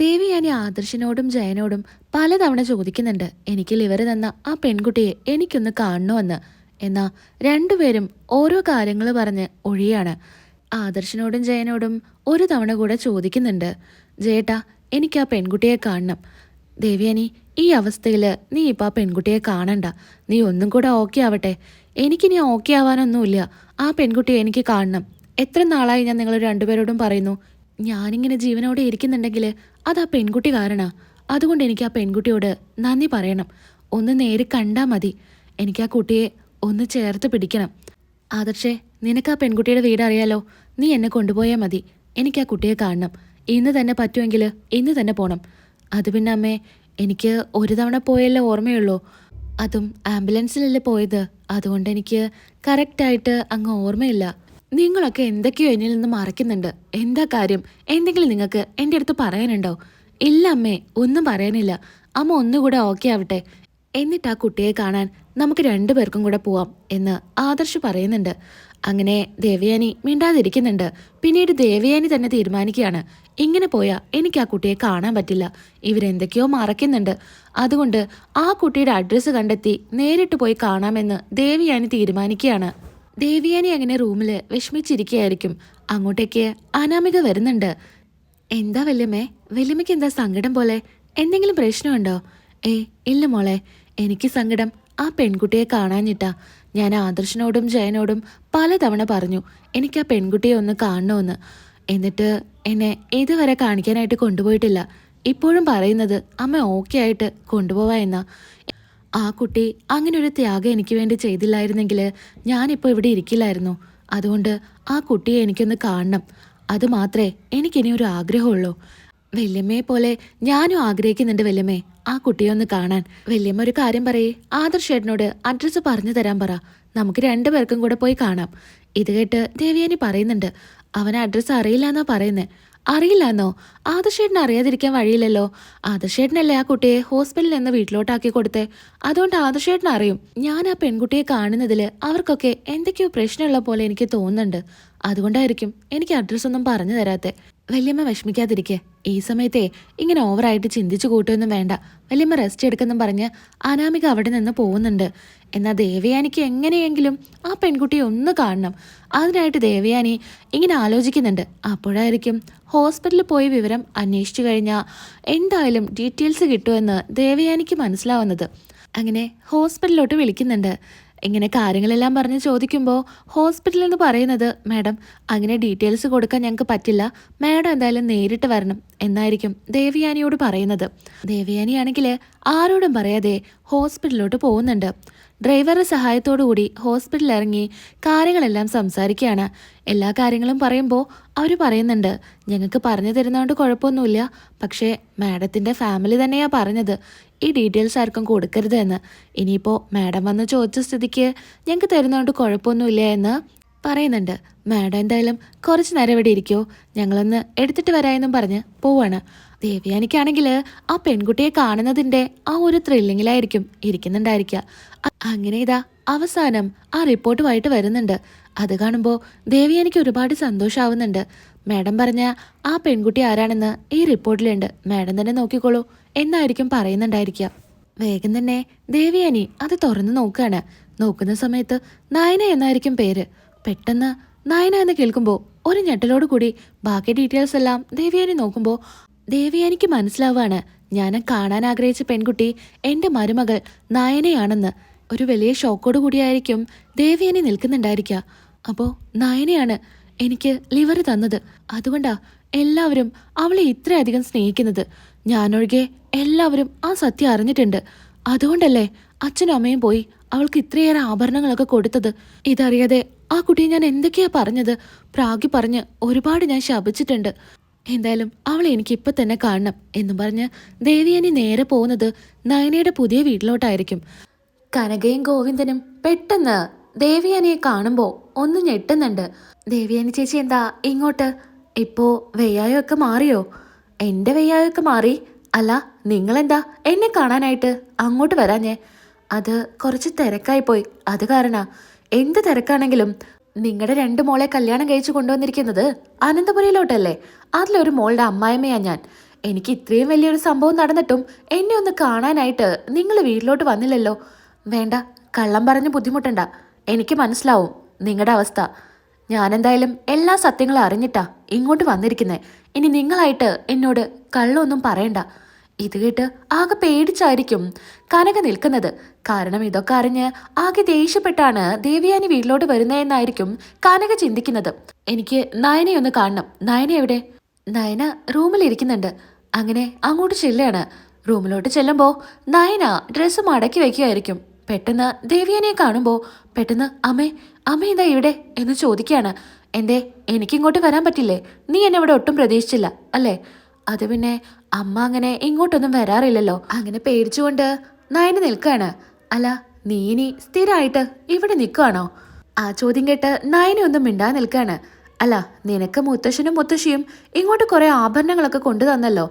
ദേവിയാനി ആദർശിനോടും ജയനോടും പലതവണ ചോദിക്കുന്നുണ്ട് എനിക്ക് ലിവർ തന്ന ആ പെൺകുട്ടിയെ എനിക്കൊന്ന് കാണണമെന്ന്. എന്നാ രണ്ടുപേരും ഓരോ കാര്യങ്ങൾ പറഞ്ഞ് ഒഴിയാണ്. ആദർശിനോടും ജയനോടും ഒരു തവണ കൂടെ ചോദിക്കുന്നുണ്ട്, ജയേട്ടാ എനിക്ക് ആ പെൺകുട്ടിയെ കാണണം. ദേവിയാനി ഈ അവസ്ഥയിൽ നീ ഇപ്പം ആ പെൺകുട്ടിയെ കാണണ്ട. നീ ഒന്നും കൂടെ ഓക്കെ ആവട്ടെ. എനിക്കിനി ഓക്കെ ആവാനൊന്നുമില്ല. ആ പെൺകുട്ടിയെ എനിക്ക് കാണണം. എത്ര നാളായി ഞാൻ നിങ്ങൾ രണ്ടുപേരോടും പറയുന്നു. ഞാനിങ്ങനെ ജീവനോടെ ഇരിക്കുന്നുണ്ടെങ്കിൽ അത് ആ പെൺകുട്ടി കാരണാ. അതുകൊണ്ട് എനിക്ക് ആ പെൺകുട്ടിയോട് നന്ദി പറയണം. ഒന്ന് നേരി കണ്ടാൽ മതി. എനിക്ക് ആ കുട്ടിയെ ഒന്ന് ചേർത്ത് പിടിക്കണം. ആദർശേ, നിനക്ക് ആ പെൺകുട്ടിയുടെ വീട് അറിയാലോ. നീ എന്നെ കൊണ്ടുപോയാൽ മതി. എനിക്ക് ആ കുട്ടിയെ കാണണം. ഇന്ന് തന്നെ പറ്റുമെങ്കിൽ ഇന്ന് തന്നെ പോണം. അത് പിന്നെ അമ്മേ, എനിക്ക് ഒരു തവണ പോയല്ലേ ഓർമ്മയുള്ളൂ. അതും ആംബുലൻസിലല്ലേ പോയത്. അതുകൊണ്ട് എനിക്ക് കറക്റ്റായിട്ട് അങ്ങ് ഓർമ്മയില്ല. നിങ്ങളൊക്കെ എന്തൊക്കെയോ എന്നിൽ നിന്ന് മറയ്ക്കുന്നുണ്ട്. എന്താ കാര്യം? എന്തെങ്കിലും നിങ്ങൾക്ക് എൻ്റെ അടുത്ത് പറയാനുണ്ടോ? ഇല്ല അമ്മേ, ഒന്നും പറയാനില്ല. അമ്മ ഒന്നുകൂടെ ഓക്കെ ആവട്ടെ. എന്നിട്ട് ആ കുട്ടിയെ കാണാൻ നമുക്ക് രണ്ടുപേർക്കും കൂടെ പോവാം എന്ന് ആദർശ് പറയുന്നുണ്ട്. അങ്ങനെ ദേവയാനി മിണ്ടാതിരിക്കുന്നുണ്ട്. പിന്നീട് ദേവയാനി തന്നെ തീരുമാനിക്കുകയാണ്, ഇങ്ങനെ പോയാൽ എനിക്ക് ആ കുട്ടിയെ കാണാൻ പറ്റില്ല. ഇവരെന്തൊക്കെയോ മറയ്ക്കുന്നുണ്ട്. അതുകൊണ്ട് ആ കുട്ടിയുടെ അഡ്രസ്സ് കണ്ടെത്തി നേരിട്ട് പോയി കാണാമെന്ന് ദേവയാനി തീരുമാനിക്കുകയാണ്. ദേവിയാനി അങ്ങനെ റൂമിൽ വിഷമിച്ചിരിക്കുകയായിരിക്കും. അങ്ങോട്ടേക്ക് അനാമിക വരുന്നുണ്ട്. എന്താ വല്യമ്മേ? വല്യമ്മയ്ക്ക് എന്താ സങ്കടം പോലെ? എന്തെങ്കിലും പ്രശ്നമുണ്ടോ? ഇല്ല മോളെ, എനിക്ക് സങ്കടം ആ പെൺകുട്ടിയെ കാണാഞ്ഞിട്ടാ. ഞാൻ ആദർശനോടും ജയനോടും പലതവണ പറഞ്ഞു എനിക്ക് ആ പെൺകുട്ടിയെ ഒന്ന് കാണണമെന്ന്. എന്നിട്ട് എന്നെ ഇതുവരെ കാണിക്കാനായിട്ട് കൊണ്ടുപോയിട്ടില്ല. ഇപ്പോഴും പറയുന്നത് അമ്മ ഓക്കെ ആയിട്ട് കൊണ്ടുപോവാ എന്നാ. ആ കുട്ടി അങ്ങനെ ഒരു ത്യാഗം എനിക്ക് വേണ്ടി ചെയ്തില്ലായിരുന്നെങ്കിൽ ഞാനിപ്പോൾ ഇവിടെ ഇരിക്കില്ലായിരുന്നു. അതുകൊണ്ട് ആ കുട്ടിയെ എനിക്കൊന്ന് കാണണം. അത് മാത്രമേ എനിക്കിനി ഒരു ആഗ്രഹമുള്ളൂ. വല്യമ്മയെ പോലെ ഞാനും ആഗ്രഹിക്കുന്നുണ്ട് വല്യമ്മേ, ആ കുട്ടിയെ ഒന്ന് കാണാൻ. വല്യമ്മ ഒരു കാര്യം പറയേ, ആദർശേട്ടനോട് അഡ്രസ്സ് പറഞ്ഞു തരാൻ പറ. നമുക്ക് രണ്ടുപേർക്കും കൂടെ പോയി കാണാം. ഇത് കേട്ട് ദേവിയാനി പറയുന്നുണ്ട്, അവൻ അഡ്രസ്സ് അറിയില്ലെന്നാ പറയുന്നേ. അറിയില്ലെന്നോ? ആദർശേട്ടന് അറിയാതിരിക്കാൻ വഴിയില്ലല്ലോ. ആദർശേട്ടനല്ലേ ആ കുട്ടിയെ ഹോസ്പിറ്റലിൽ നിന്ന് വീട്ടിലോട്ടാക്കി കൊടുത്തേ. അതുകൊണ്ട് ആദർശേട്ടൻ അറിയും. ഞാൻ ആ പെൺകുട്ടിയെ കാണുന്നതിൽ അവർക്കൊക്കെ എന്തൊക്കെയോ പ്രശ്നമുള്ള പോലെ എനിക്ക് തോന്നുന്നുണ്ട്. അതുകൊണ്ടായിരിക്കും എനിക്ക് അഡ്രസ്സൊന്നും പറഞ്ഞു തരാത്തെ. വല്യമ്മ വിഷമിക്കാതിരിക്കെ. ഈ സമയത്തെ ഇങ്ങനെ ഓവറായിട്ട് ചിന്തിച്ചു കൂട്ടുമൊന്നും വേണ്ട. വല്യമ്മ റെസ്റ്റ് എടുക്കെന്നും പറഞ്ഞ് അനാമിക അവിടെ നിന്ന് പോകുന്നുണ്ട്. എന്നാൽ ദേവയാനിക്ക് എങ്ങനെയെങ്കിലും ആ പെൺകുട്ടിയെ ഒന്ന് കാണണം. അതിനായിട്ട് ദേവയാനി ഇങ്ങനെ ആലോചിക്കുന്നുണ്ട്. അപ്പോഴായിരിക്കും ഹോസ്പിറ്റലിൽ പോയി വിവരം അന്വേഷിച്ചു കഴിഞ്ഞാൽ എന്തായാലും ഡീറ്റെയിൽസ് കിട്ടുമെന്ന് ദേവയാനിക്ക് മനസ്സിലാവുന്നത്. അങ്ങനെ ഹോസ്പിറ്റലിലോട്ട് വിളിക്കുന്നുണ്ട്. ഇങ്ങനെ കാര്യങ്ങളെല്ലാം പറഞ്ഞ് ചോദിക്കുമ്പോൾ ഹോസ്പിറ്റലിൽ നിന്ന് പറയുന്നത്, മാഡം അങ്ങനെ ഡീറ്റെയിൽസ് കൊടുക്കാൻ ഞങ്ങൾക്ക് പറ്റില്ല. മാഡം എന്തായാലും നേരിട്ട് വരണം എന്നായിരിക്കും ദേവയാനിയോട് പറയുന്നത്. ദേവയാനിയാണെങ്കിൽ ആരോടും പറയാതെ ഹോസ്പിറ്റലിലോട്ട് പോകുന്നുണ്ട്. ഡ്രൈവറുടെ സഹായത്തോടു കൂടി ഹോസ്പിറ്റലിൽ ഇറങ്ങി കാര്യങ്ങളെല്ലാം സംസാരിക്കുകയാണ്. എല്ലാ കാര്യങ്ങളും പറയുമ്പോൾ അവർ പറയുന്നുണ്ട്, ഞങ്ങൾക്ക് പറഞ്ഞു തരുന്നതുകൊണ്ട് കുഴപ്പമൊന്നുമില്ല. പക്ഷേ മാഡത്തിൻ്റെ ഫാമിലി തന്നെയാണ് പറഞ്ഞത് ഈ ഡീറ്റെയിൽസ് ആർക്കും കൊടുക്കരുത് എന്ന്. ഇനിയിപ്പോൾ മാഡം വന്ന് ചോദിച്ച സ്ഥിതിക്ക് ഞങ്ങൾക്ക് തരുന്നതുകൊണ്ട് കുഴപ്പമൊന്നുമില്ല എന്ന് പറയുന്നുണ്ട്. മാഡം എന്തായാലും കുറച്ച് നേരം ഇവിടെ ഇരിക്കുമോ, ഞങ്ങളൊന്ന് എടുത്തിട്ട് വരാമെന്നും പറഞ്ഞ് പോവാണ്. ദേവയാനിക്കാണെങ്കിൽ ആ പെൺകുട്ടിയെ കാണുന്നതിൻ്റെ ആ ഒരു ത്രില്ലിങ്ങിലായിരിക്കും ഇരിക്കുന്നുണ്ടായിരിക്കുക. അങ്ങനെ ഇതാ അവസാനം ആ റിപ്പോർട്ടുമായിട്ട് വരുന്നുണ്ട്. അത് കാണുമ്പോൾ ദേവയാനിക്ക് ഒരുപാട് സന്തോഷമാവുന്നുണ്ട്. മാഡം പറഞ്ഞ ആ പെൺകുട്ടി ആരാണെന്ന് ഈ റിപ്പോർട്ടിലുണ്ട്, മാഡം തന്നെ നോക്കിക്കോളൂ എന്നായിരിക്കും പറയുന്നുണ്ടായിരിക്കുക. വേഗം തന്നെ ദേവയാനി അത് തുറന്നു നോക്കുകയാണ്. നോക്കുന്ന സമയത്ത് നയന എന്നായിരിക്കും പേര്. പെട്ടെന്ന് നയന എന്ന് കേൾക്കുമ്പോൾ ഒരു ഞെട്ടലോട് കൂടി ബാക്കി ഡീറ്റെയിൽസ് എല്ലാം ദേവയാനി നോക്കുമ്പോൾ ദേവയാനിക്ക് മനസ്സിലാവാണ്, ഞാൻ കാണാൻ ആഗ്രഹിച്ച പെൺകുട്ടി എൻ്റെ മരുമകൾ നയനയാണെന്ന്. ഒരു വലിയ ഷോക്കോട് കൂടിയായിരിക്കും ദേവയാനി നിൽക്കുന്നുണ്ടായിരിക്കുക. അപ്പോൾ നയനയാണ് എനിക്ക് ലിവർ തന്നത്. അതുകൊണ്ടാ എല്ലാവരും അവളെ ഇത്രയധികം സ്നേഹിക്കുന്നത്. ഞാനൊഴികെ എല്ലാവരും ആ സത്യം അറിഞ്ഞിട്ടുണ്ട്. അതുകൊണ്ടല്ലേ അച്ഛനും അമ്മയും പോയി അവൾക്ക് ഇത്രയേറെ ആഭരണങ്ങളൊക്കെ കൊടുത്തത്. ഇതറിയാതെ ആ കുട്ടിയെ ഞാൻ എന്തൊക്കെയാ പറഞ്ഞത്. പ്രാഗി പറഞ്ഞ് ഒരുപാട് ഞാൻ ശപിച്ചിട്ടുണ്ട്. എന്തായാലും അവളെ എനിക്ക് ഇപ്പൊ തന്നെ കാണണം എന്നും പറഞ്ഞ് ദേവിയാനി നേരെ പോകുന്നത് നയനയുടെ പുതിയ വീട്ടിലോട്ടായിരിക്കും. കനകയും ഗോവിന്ദനും പെട്ടെന്ന് ദേവിയാനിയെ കാണുമ്പോൾ ഒന്ന് ഞെട്ടുന്നുണ്ട്. ദേവിയാനി ചേച്ചി എന്താ ഇങ്ങോട്ട്? ഇപ്പോ വെയ്യായൊക്കെ മാറിയോ? എന്റെ വെയ്യായൊക്കെ മാറി. അല്ല, നിങ്ങളെന്താ എന്നെ കാണാനായിട്ട് അങ്ങോട്ട് വരാഞ്ഞേ? അത് കുറച്ച് തിരക്കായി പോയി, അത് കാരണ. എന്ത് തിരക്കാണെങ്കിലും നിങ്ങളുടെ രണ്ട് മോളെ കല്യാണം കഴിച്ചു കൊണ്ടുവന്നിരിക്കുന്നത് അനന്തപുരിയിലോട്ടല്ലേ? അതിലൊരു മോളുടെ അമ്മായിമ്മയാ ഞാൻ. എനിക്ക് ഇത്രയും വലിയൊരു സംഭവം നടന്നിട്ടും എന്നെ ഒന്ന് കാണാനായിട്ട് നിങ്ങൾ വീട്ടിലോട്ട് വന്നില്ലല്ലോ. വേണ്ട, കള്ളം പറഞ്ഞ് ബുദ്ധിമുട്ടണ്ട. എനിക്ക് മനസ്സിലാവും നിങ്ങളുടെ അവസ്ഥ. ഞാനെന്തായാലും എല്ലാ സത്യങ്ങളും അറിഞ്ഞിട്ടാ ഇങ്ങോട്ട് വന്നിരിക്കുന്നേ. ഇനി നിങ്ങളായിട്ട് എന്നോട് കള്ളൊന്നും പറയണ്ട. ഇത് കേട്ട് ആകെ പേടിച്ചായിരിക്കും കനക നിൽക്കുന്നത്. കാരണം ഇതൊക്കെ അറിഞ്ഞ് ആകെ ദേഷ്യപ്പെട്ടാണ് ദേവയാനി വീട്ടിലോട്ട് വരുന്നതെന്നായിരിക്കും കനക ചിന്തിക്കുന്നത്. എനിക്ക് നയനയൊന്ന് കാണണം. നയന എവിടെ? നയന റൂമിലിരിക്കുന്നുണ്ട്. അങ്ങനെ അങ്ങോട്ട് ചെല്ലുകയാണ്. റൂമിലോട്ട് ചെല്ലുമ്പോൾ നയന ഡ്രസ്സ് മടക്കി വയ്ക്കുകയായിരിക്കും. പെട്ടെന്ന് ദേവയാനിയെ കാണുമ്പോൾ പെട്ടെന്ന് അമ്മേ അമ്മ എന്താ ഇവിടെ എന്ന് ചോദിക്കുകയാണ്. എന്തേ, എനിക്കിങ്ങോട്ട് വരാൻ പറ്റില്ലേ? നീ എന്നെ ഇവിടെ ഒട്ടും പ്രതീക്ഷിച്ചില്ല അല്ലേ? അത് പിന്നെ അമ്മ അങ്ങനെ ഇങ്ങോട്ടൊന്നും വരാറില്ലല്ലോ. അങ്ങനെ പേടിച്ചുകൊണ്ട് നയന നിൽക്കുകയാണ്. അല്ല, നീ ഇനി സ്ഥിരമായിട്ട് ഇവിടെ നിൽക്കുകയാണോ? ആ ചോദ്യം കേട്ട് നയന ഒന്നും മിണ്ടാ നിൽക്കുകയാണ്. അല്ല, നിനക്ക് മുത്തശ്ശനും മുത്തശ്ശിയും ഇങ്ങോട്ട് കുറെ ആഭരണങ്ങളൊക്കെ കൊണ്ടു തന്നല്ലോ.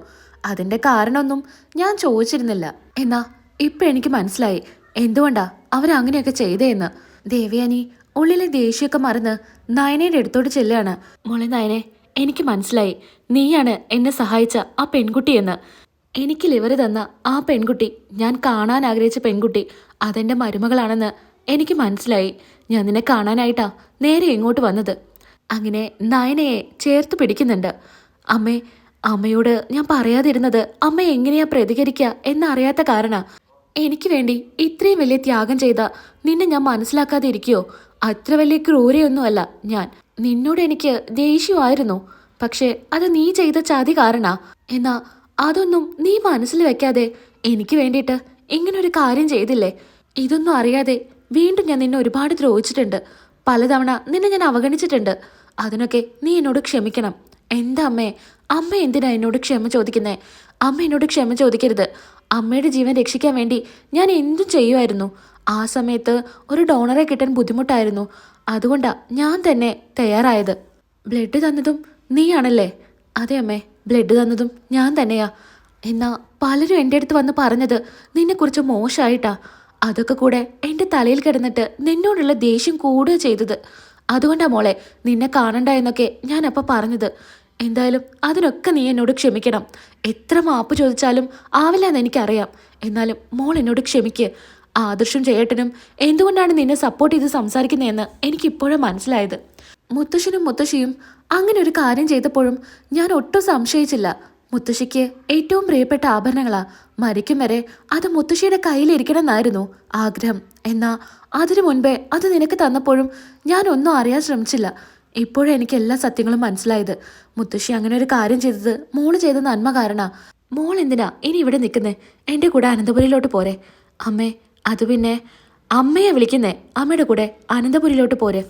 അതിന്റെ കാരണമൊന്നും ഞാൻ ചോദിച്ചിരുന്നില്ല. എന്നാ ഇപ്പൊ എനിക്ക് മനസ്സിലായി എന്തുകൊണ്ടാ അവരങ്ങനെയൊക്കെ ചെയ്തേന്ന്. ദേവയാനി ഉള്ളിലെ ദേഷ്യമൊക്കെ മറന്ന് നയനയുടെ അടുത്തോട്ട് ചെല്ലുകയാണ്. മോളെ നയനെ, എനിക്ക് മനസ്സിലായി നീയാണ് എന്നെ സഹായിച്ച ആ പെൺകുട്ടിയെന്ന്. എനിക്ക് ലിവർ തന്ന ആ പെൺകുട്ടി, ഞാൻ കാണാൻ ആഗ്രഹിച്ച പെൺകുട്ടി, അതെന്റെ മരുമകളാണെന്ന് എനിക്ക് മനസ്സിലായി. ഞാൻ നിന്നെ കാണാനായിട്ടാ നേരെ ഇങ്ങോട്ട് വന്നത്. അങ്ങനെ നയനയെ ചേർത്ത് പിടിക്കുന്നുണ്ട്. അമ്മേ, അമ്മയോട് ഞാൻ പറയാതിരുന്നത് അമ്മ എങ്ങനെയാ പ്രതികരിക്കുക എന്നറിയാത്ത കാരണ. എനിക്ക് വേണ്ടി ഇത്രയും വലിയ ത്യാഗം ചെയ്ത നിന്നെ ഞാൻ മനസ്സിലാക്കാതെ ഇരിക്കുവോ? അത്ര വലിയ ക്രൂരയൊന്നുമല്ല ഞാൻ. നിന്നോട് എനിക്ക് ദേഷ്യമായിരുന്നു. പക്ഷെ അത് നീ ചെയ്ത ചതി കാരണാ. എന്നാ അതൊന്നും നീ മനസ്സിൽ വെക്കാതെ എനിക്ക് വേണ്ടിയിട്ട് ഇങ്ങനൊരു കാര്യം ചെയ്തില്ലേ? ഇതൊന്നും അറിയാതെ വീണ്ടും ഞാൻ നിന്നെ ഒരുപാട് ദ്രോഹിച്ചിട്ടുണ്ട്. പലതവണ നിന്നെ ഞാൻ അവഗണിച്ചിട്ടുണ്ട്. അതിനൊക്കെ നീ എന്നോട് ക്ഷമിക്കണം. എന്താ അമ്മേ, അമ്മ എന്തിനാ എന്നോട് ക്ഷമ ചോദിക്കുന്നേ? അമ്മ എന്നോട് ക്ഷമ ചോദിക്കരുത്. അമ്മയുടെ ജീവൻ രക്ഷിക്കാൻ വേണ്ടി ഞാൻ എന്തും ചെയ്യുമായിരുന്നു. ആ സമയത്ത് ഒരു ഡോണറെ കിട്ടാൻ ബുദ്ധിമുട്ടായിരുന്നു. അതുകൊണ്ടാ ഞാൻ തന്നെ തയ്യാറായത്. ബ്ലഡ് തന്നതും നീയാണല്ലേ? അതെ അമ്മേ, ബ്ലഡ് തന്നതും ഞാൻ തന്നെയാ. എന്നാ പലരും എൻ്റെ അടുത്ത് വന്ന് പറഞ്ഞത് നിന്നെക്കുറിച്ച് മോശമായിട്ടാ. അതൊക്കെ കൂടെ എൻ്റെ തലയിൽ കിടന്നിട്ട് നിന്നോടുള്ള ദേഷ്യം കൂടുക ചെയ്തത്. അതുകൊണ്ടാ മോളെ നിന്നെ കാണണ്ട എന്നൊക്കെ ഞാൻ അപ്പം പറഞ്ഞത്. എന്തായാലും അതിനൊക്കെ നീ എന്നോട് ക്ഷമിക്കണം. എത്ര മാപ്പ് ചോദിച്ചാലും ആവില്ലെന്ന് എനിക്കറിയാം. എന്നാലും മോൾ എന്നോട് ക്ഷമിക്ക്. ആദർശം ചേട്ടനും എന്തുകൊണ്ടാണ് നിന്നെ സപ്പോർട്ട് ചെയ്ത് സംസാരിക്കുന്നതെന്ന് എനിക്കിപ്പോഴും മനസ്സിലായത്. മുത്തശ്ശനും മുത്തശ്ശിയും അങ്ങനെ ഒരു കാര്യം ചെയ്തപ്പോഴും ഞാൻ ഒട്ടും സംശയിച്ചില്ല. മുത്തശ്ശിക്ക് ഏറ്റവും പ്രിയപ്പെട്ട ആഭരണങ്ങളാ. മരിക്കും വരെ അത് മുത്തശ്ശിയുടെ കയ്യിലിരിക്കണം എന്നായിരുന്നു ആഗ്രഹം. എന്നാ അതിനു മുൻപേ അത് നിനക്ക് തന്നപ്പോഴും ഞാൻ ഒന്നും അറിയാൻ ശ്രമിച്ചില്ല. ഇപ്പോഴും എനിക്ക് എല്ലാ സത്യങ്ങളും മനസ്സിലായത്. മുത്തശ്ശി അങ്ങനെ ഒരു കാര്യം ചെയ്തത് മോള് ചെയ്ത നന്മ കാരണ. മോൾ എന്തിനാ ഇനി ഇവിടെ നിൽക്കുന്നേ? എൻ്റെ കൂടെ അനന്തപുരിയിലോട്ട് പോരെ. അമ്മേ, അത് പിന്നെ അമ്മയെ വിളിക്കുന്നേ. അമ്മയുടെ കൂടെ അനന്തപുരിയിലോട്ട് പോരെ.